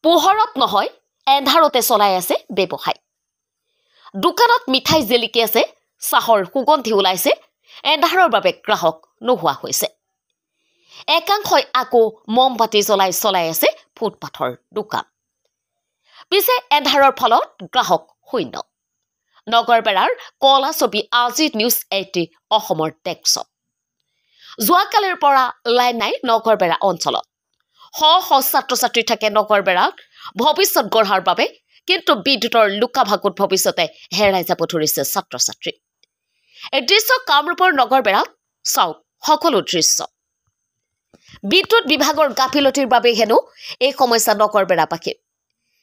পোহৰত নহয় এন্ধাৰতে চলাই আছে ব্যৱসায় দোকানত মিঠাই জেলিকি আছে চাহৰ সুগন্ধি ওলাইছে এন্ধাৰৰ বাবে গ্ৰাহক নোহোৱা হৈছে একাংশই আকৌ মমবাতি চলাই আছে ফুটপাথৰ দোকান পিছে এন্ধাৰৰ ফলত গ্ৰাহক শূন্য নগৰবেৰাৰ কলা ছবি আজি নিউজ 18 অসমৰ ডেস্ক যোৱাকালিৰ পৰা লাইন নাই নগৰবেৰা অঞ্চলত ছাত্ৰ ছাত্ৰী থাকে নগৰবেৰাত ভৱিষ্যত গঢ়াৰ বাবে কিন্তু বিদ্যুতৰ লুকাভাকুত ভৱিষ্যতে হেৰাই যাব ধৰিছে ছাত্ৰ ছাত্ৰী এই দৃশ্য কামৰূপৰ নগৰবেৰাত চাওক সকলো দৃশ্য বিদ্যুৎ বিভাগৰ গাফিলতিৰ বাবে হেনো এই সমস্যা নগৰবেৰাবাসীৰ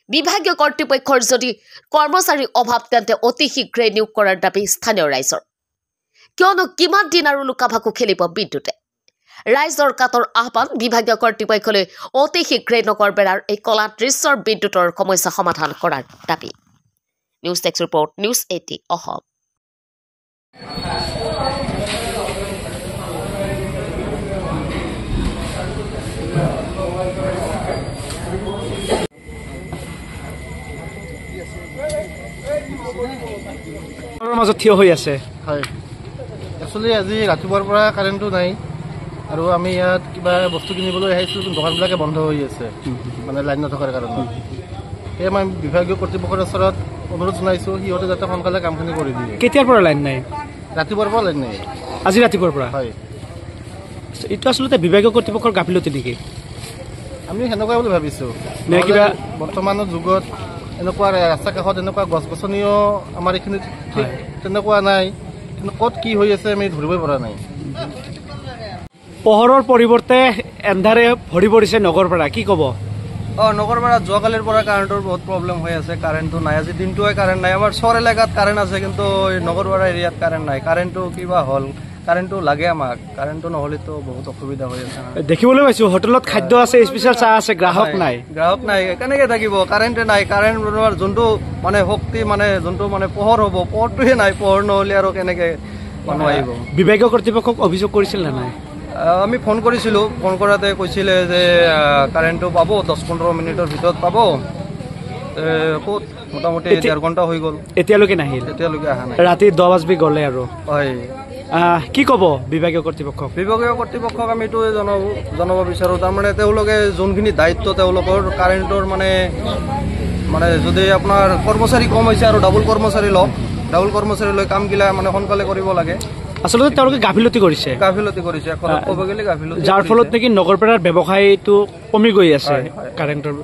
বিভাগীয় কৰ্তৃপক্ষৰ যদি কৰ্মচাৰীৰ অভাৱ তেন্তে অতি শীঘ্ৰে নিয়োগ কৰাৰ দাবী স্থানীয় ৰাইজৰ কিয়নো কিমান দিন আৰু লুকাভাকু খেলিব বিদ্যুতে ৰাইজৰ কাতৰ আহ্বান বিভাগীয় কৰ্তৃপক্ষলৈ অতি শীঘ্ৰে নগৰবেৰাৰ এই কলা দৃশ্যৰ বিদ্যুতৰ সমস্যা সমাধান কৰাৰ দাবী নিউজ টেক্স ৰিপৰ্ট নিউজ 18 অসম মাজত থিয় হৈ আছে হয় একচুৱেলি আজি ৰাতিপুৱাৰ পৰা কাৰেণ্টটো নাই আৰু আমি ইয়াত কিবা বস্তু কিনিবলৈ আহিছোঁ দোকানবিলাকে বন্ধ হৈ আছে মানে লাইন নথকাৰ কাৰণে সেয়ে মই বিভাগীয় কৰ্তৃপক্ষৰ ওচৰত অনুৰোধ জনাইছোঁ সিহঁতে যাতে সোনকালে কামখিনি কৰি দিয়ে কেতিয়াৰ পৰা লাইন নাই ৰাতিপুৱাৰ পৰা লাইন নাই আজি ৰাতিপুৱাৰ পৰা হয় এইটো আচলতে বিভাগীয় কৰ্তৃপক্ষৰ গাফিলতি নেকি আমি সেনেকুৱাই বুলি ভাবিছোঁ নে কিবা বৰ্তমানৰ যুগত এনেকুৱা ৰাস্তা কাষত এনেকুৱা গছ গছনিও আমাৰ এইখিনিত তেনেকুৱা নাই কিন্তু ক'ত কি হৈ আছে আমি ধৰিবই পৰা নাই পোহৰৰ পৰিৱৰ্তে এন্ধাৰে ভৰি পৰিছে নগৰবেৰা কি ক'ব নগৰবেৰাত যোৱাকালিৰ পৰা কাৰেণ্টৰ বহুত প্ৰব্লেম হৈ আছে কাৰেণ্টটো নাই আজি দিনটোৱে কাৰেণ্ট নাই আমাৰ চহৰ এলেকাত কাৰেণ্ট আছে কিন্তু নগৰবেৰা এৰিয়াত কাৰেণ্ট নাই কাৰেণ্টটো কিবা হ'ল কাৰেণ্টটো লাগে আমাক কাৰেণ্টটো নহ'লেতো বহুত অসুবিধা হৈ আছে দেখিবলৈ পাইছো হোটেলত খাদ্য আছে স্পেচিয়েল চাহ আছে গ্ৰাহক নাই কেনেকৈ থাকিব কাৰেণ্টে নাই কাৰেণ্ট যোনটো মানে শক্তি মানে যোনটো মানে পোহৰ হ'ব পোহৰটোহে নাই পোহৰ নহ'লে আৰু কেনেকৈ মানুহ আহিব বিভাগীয় কৰ্তৃপক্ষক অভিযোগ কৰিছিল নে নাই আমি ফোন কৰিছিলোঁ ফোন কৰাতে কৈছিলে যে কাৰেণ্টটো পাব 10-15 মিনিটৰ ভিতৰত পাব ক'ত মোটামুটি 1.5 ঘণ্টা হৈ গ'ল এতিয়ালৈকে নাহিল এতিয়ালৈকে অহা নাই ৰাতি 10 বাজি গ'লে আৰু হয় কি ক'ব বিভাগীয় কৰ্তৃপক্ষক আমি এইটো জনাব বিচাৰোঁ তাৰমানে তেওঁলোকে যোনখিনি দায়িত্ব তেওঁলোকৰ কাৰেণ্টৰ মানে যদি আপোনাৰ কৰ্মচাৰী কম হৈছে আৰু ডাবল কৰ্মচাৰী লৈ কামগিলা মানে সোনকালে কৰিব লাগে আচলতে তেওঁলোকে গাফিলতি কৰিছে ক'ব গ'লে গাফিলতি যাৰ ফলত নেকি নগৰবেৰাৰ ব্যৱসায়টো কমি গৈ আছে কাৰেণ্টৰ